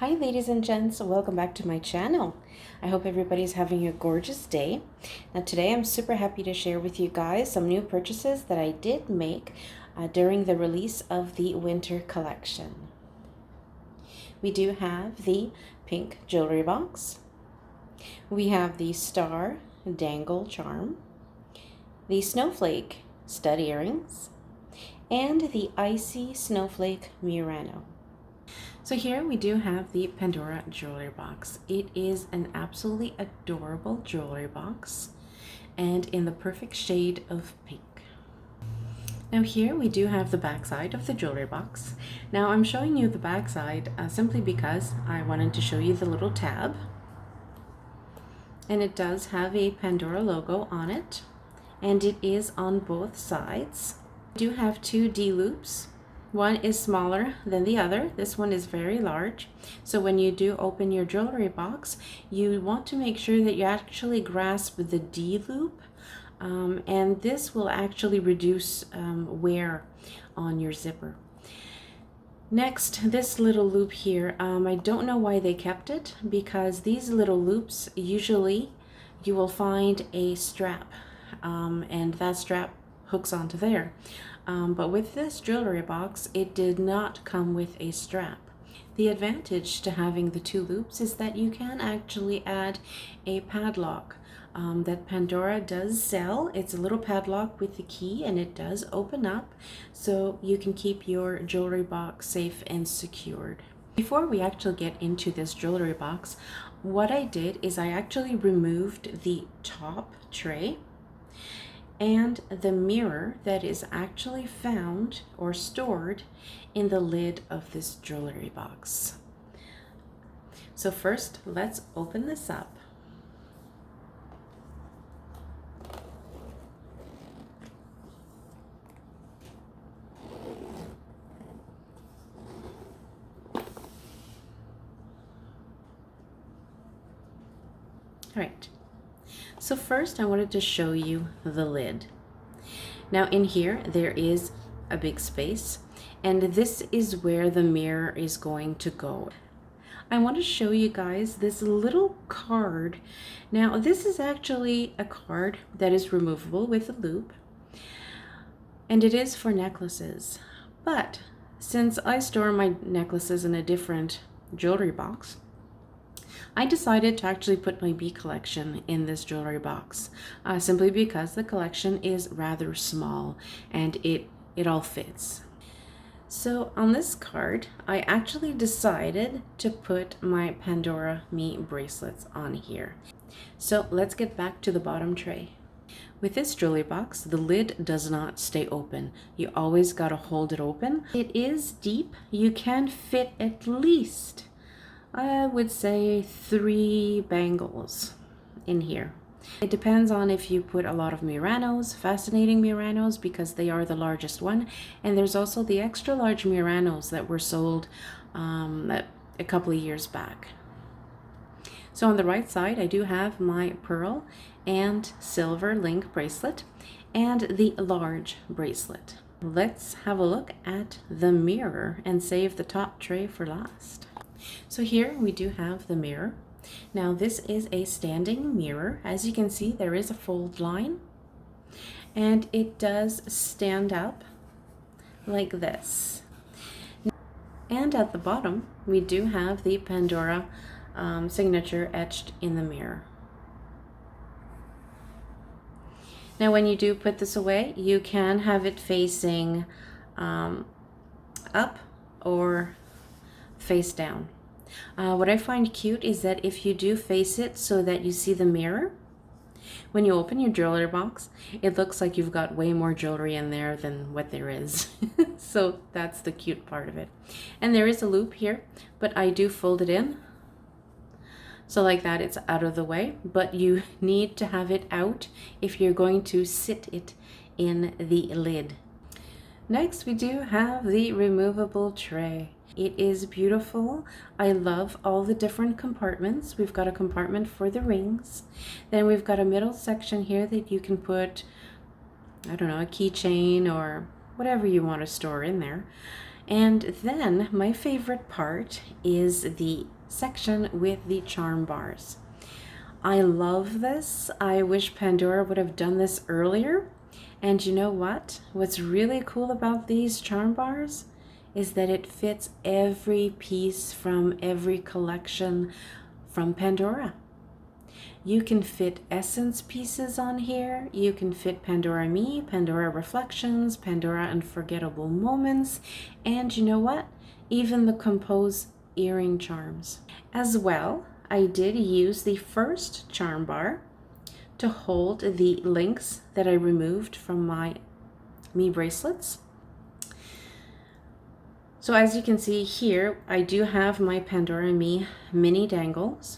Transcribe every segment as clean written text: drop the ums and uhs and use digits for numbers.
Hi ladies and gents, welcome back to my channel. I hope everybody's having a gorgeous day. Now today I'm super happy to share with you guys some new purchases that I did make during the release of the winter collection. We do have the pink jewelry box. We have the star dangle charm, the snowflake stud earrings, and the icy snowflake Murano. So here we do have the Pandora Jewelry Box. It is an absolutely adorable jewelry box and in the perfect shade of pink. Now here we do have the back side of the jewelry box. Now I'm showing you the back side simply because I wanted to show you the little tab. And it does have a Pandora logo on it, and it is on both sides. We do have two D loops. One is smaller than the other. This one is very large. So when you do open your jewelry box, you want to make sure that you actually grasp the D loop. And this will actually reduce wear on your zipper. Next, this little loop here, I don't know why they kept it, because these little loops, usually you will find a strap, and that strap hooks onto there. But with this jewelry box, it did not come with a strap. The advantage to having the two loops is that you can actually add a padlock that Pandora does sell. It's a little padlock with the key, and it does open up so you can keep your jewelry box safe and secured. Before we actually get into this jewelry box, what I did is I actually removed the top tray and the mirror that is actually found or stored in the lid of this jewelry box. So first, let's open this up. All right. So first I wanted to show you the lid. Now in here there is a big space, and this is where the mirror is going to go. I want to show you guys this little card. Now this is actually a card that is removable with a loop, and it is for necklaces. But since I store my necklaces in a different jewelry box, I decided to actually put my bee collection in this jewelry box, simply because the collection is rather small and it all fits. So on this card, I actually decided to put my Pandora Me bracelets on here. So let's get back to the bottom tray. With this jewelry box, the lid does not stay open. You always gotta hold it open. It is deep. You can fit at least, I would say, 3 bangles in here. It depends on if you put a lot of Muranos, fascinating Muranos, because they are the largest one. And there's also the extra large Muranos that were sold a couple of years back. So on the right side, I do have my pearl and silver link bracelet and the large bracelet. Let's have a look at the mirror and save the top tray for last. So here we do have the mirror. Now this is a standing mirror. As you can see, there is a fold line, and it does stand up like this. And at the bottom, we do have the Pandora signature etched in the mirror. Now when you do put this away, you can have it facing up or face down. What I find cute is that if you do face it so that you see the mirror, when you open your jewelry box, it looks like you've got way more jewelry in there than what there is. So that's the cute part of it. And there is a loop here, but I do fold it in. So like that, it's out of the way, but you need to have it out if you're going to sit it in the lid. Next, we do have the removable tray. It is beautiful. I love all the different compartments. We've got a compartment for the rings. Then we've got a middle section here that you can put, I don't know, a keychain or whatever you want to store in there. And then my favorite part is the section with the charm bars. I love this. I wish Pandora would have done this earlier. And you know what? What's really cool about these charm bars is that it fits every piece from every collection from Pandora. You can fit essence pieces on here. You can fit Pandora Me, Pandora Reflections, Pandora Unforgettable Moments, and you know what? Even the Compose earring charms. As well, I did use the first charm bar to hold the links that I removed from my Me bracelets. So as you can see here, I do have my Pandora Me mini dangles.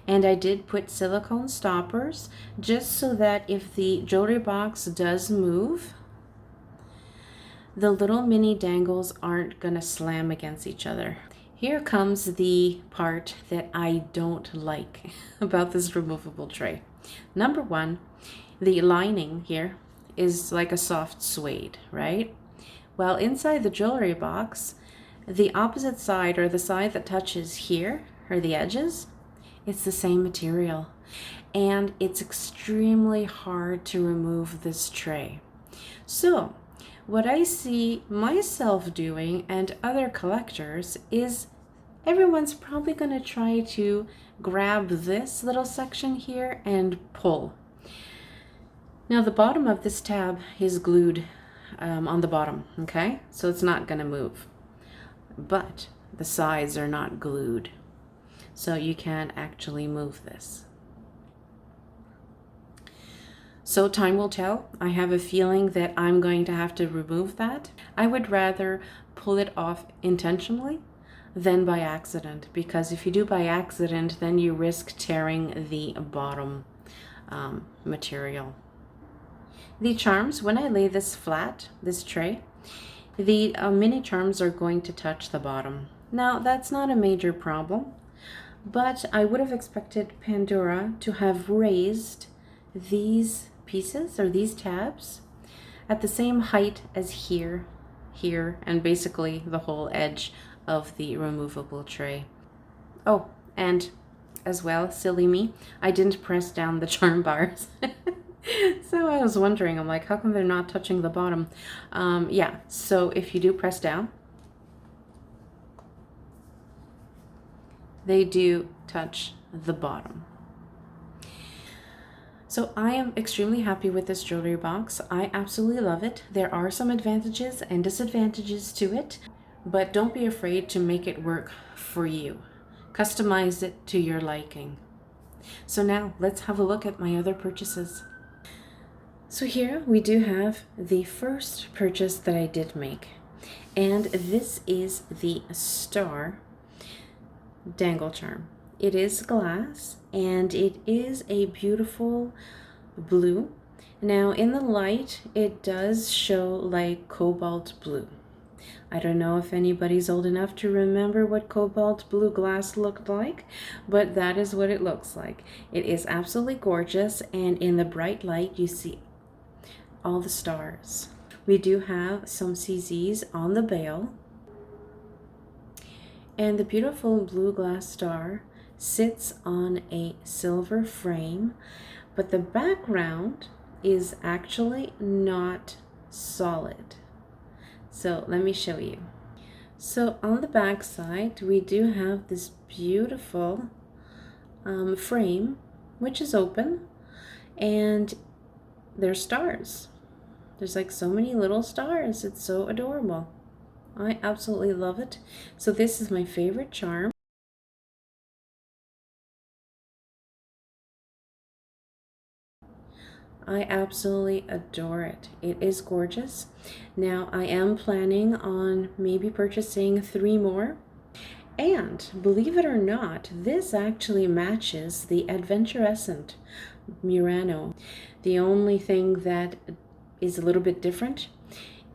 And I did put silicone stoppers just so that if the jewelry box does move, the little mini dangles aren't gonna slam against each other. Here comes the part that I don't like about this removable tray. Number one, the lining here is like a soft suede, right? Well, inside the jewelry box, the opposite side, or the side that touches here, or the edges, it's the same material, and it's extremely hard to remove this tray. So what I see myself doing and other collectors is everyone's probably going to try to grab this little section here and pull. Now the bottom of this tab is glued on the bottom, okay? So it's not going to move, but the sides are not glued. So you can't actually move this. So time will tell. I have a feeling that I'm going to have to remove that. I would rather pull it off intentionally than by accident, because if you do by accident, then you risk tearing the bottom material. The charms, when I lay this flat, this tray, the mini charms are going to touch the bottom. Now that's not a major problem, but I would have expected Pandora to have raised these pieces, or these tabs, at the same height as here, and basically the whole edge of the removable tray. Oh, and as well, silly me, I didn't press down the charm bars. So I was wondering, I'm like, how come they're not touching the bottom? Yeah, so if you do press down, they do touch the bottom. So I am extremely happy with this jewelry box. I absolutely love it. There are some advantages and disadvantages to it, but don't be afraid to make it work for you. Customize it to your liking. So now let's have a look at my other purchases. So here we do have the first purchase that I did make, and this is the star dangle charm. It is glass and it is a beautiful blue. Now in the light it does show like cobalt blue. I don't know if anybody's old enough to remember what cobalt blue glass looked like, but that is what it looks like. It is absolutely gorgeous, and in the bright light you see all the stars. We do have some CZs on the bail, and the beautiful blue glass star sits on a silver frame, but the background is actually not solid. So let me show you. So on the back side we do have this beautiful frame which is open, and there's stars. There's like so many little stars. It's so adorable. I absolutely love it. So this is my favorite charm. I absolutely adore it. It is gorgeous. Now I am planning on maybe purchasing 3 more. And believe it or not, this actually matches the adventurescent Murano. The only thing that is a little bit different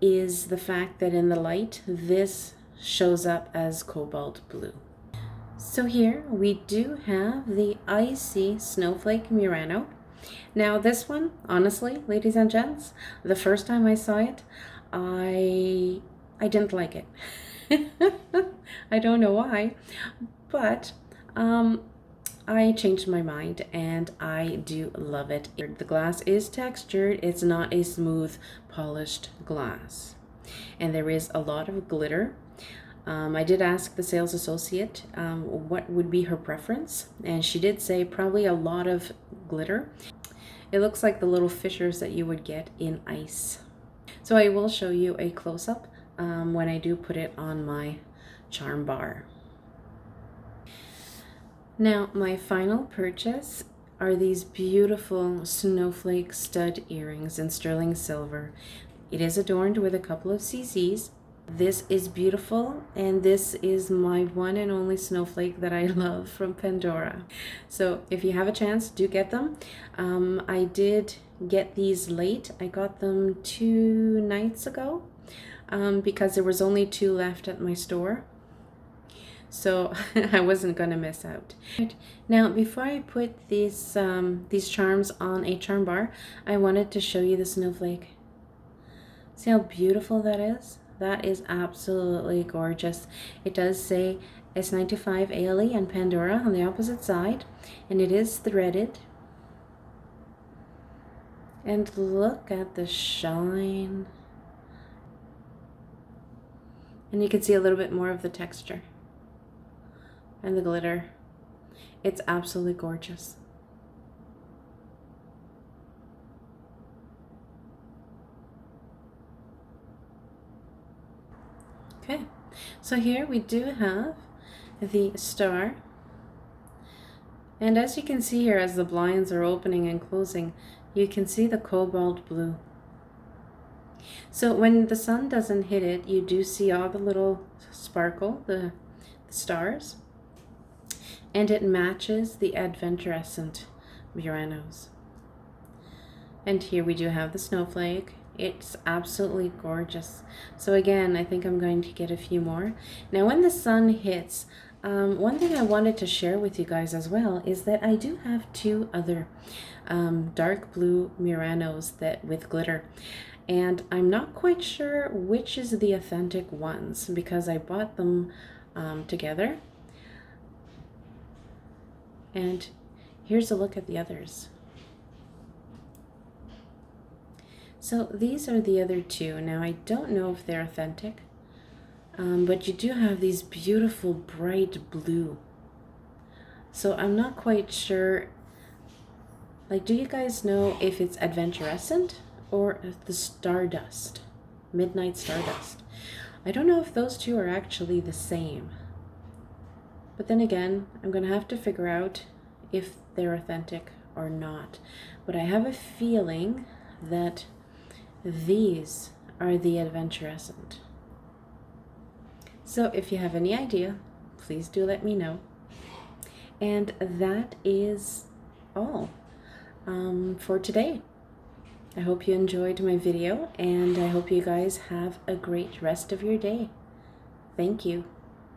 is the fact that in the light this shows up as cobalt blue. So here we do have the icy snowflake Murano. Now this one, honestly, ladies and gents, the first time I saw it, I didn't like it. I don't know why, but I changed my mind and I do love it. The glass is textured. It's not a smooth, polished glass. And there is a lot of glitter. I did ask the sales associate what would be her preference, and she did say probably a lot of glitter. It looks like the little fissures that you would get in ice. So I will show you a close-up when I do put it on my charm bar. Now, my final purchase are these beautiful snowflake stud earrings in sterling silver. It is adorned with a couple of CCs. This is beautiful, and this is my one and only snowflake that I love from Pandora. So if you have a chance, do get them. I did get these late. I got them 2 nights ago because there was only 2 left at my store. So I wasn't gonna miss out. Now, before I put these charms on a charm bar, I wanted to show you the snowflake. See how beautiful that is? That is absolutely gorgeous. It does say S95 ALE and Pandora on the opposite side, and it is threaded. And look at the shine. And you can see a little bit more of the texture and the glitter. It's absolutely gorgeous. Okay, so here we do have the star, and as you can see here, as the blinds are opening and closing, you can see the cobalt blue. So when the sun doesn't hit it, you do see all the little sparkle, the stars, and it matches the adventurescent Muranos. And here we do have the snowflake. It's absolutely gorgeous. So again, I think I'm going to get a few more. Now when the sun hits, one thing I wanted to share with you guys as well is that I do have 2 other dark blue Muranos that with glitter. And I'm not quite sure which is the authentic ones because I bought them together. And here's a look at the others. So these are the other 2. Now I don't know if they're authentic, but you do have these beautiful bright blue. So I'm not quite sure, like, do you guys know if it's adventurescent or the stardust, midnight stardust? I don't know if those 2 are actually the same. But then again, I'm going to have to figure out if they're authentic or not. But I have a feeling that these are the adventurescent. So if you have any idea, please do let me know. And that is all for today. I hope you enjoyed my video, and I hope you guys have a great rest of your day. Thank you.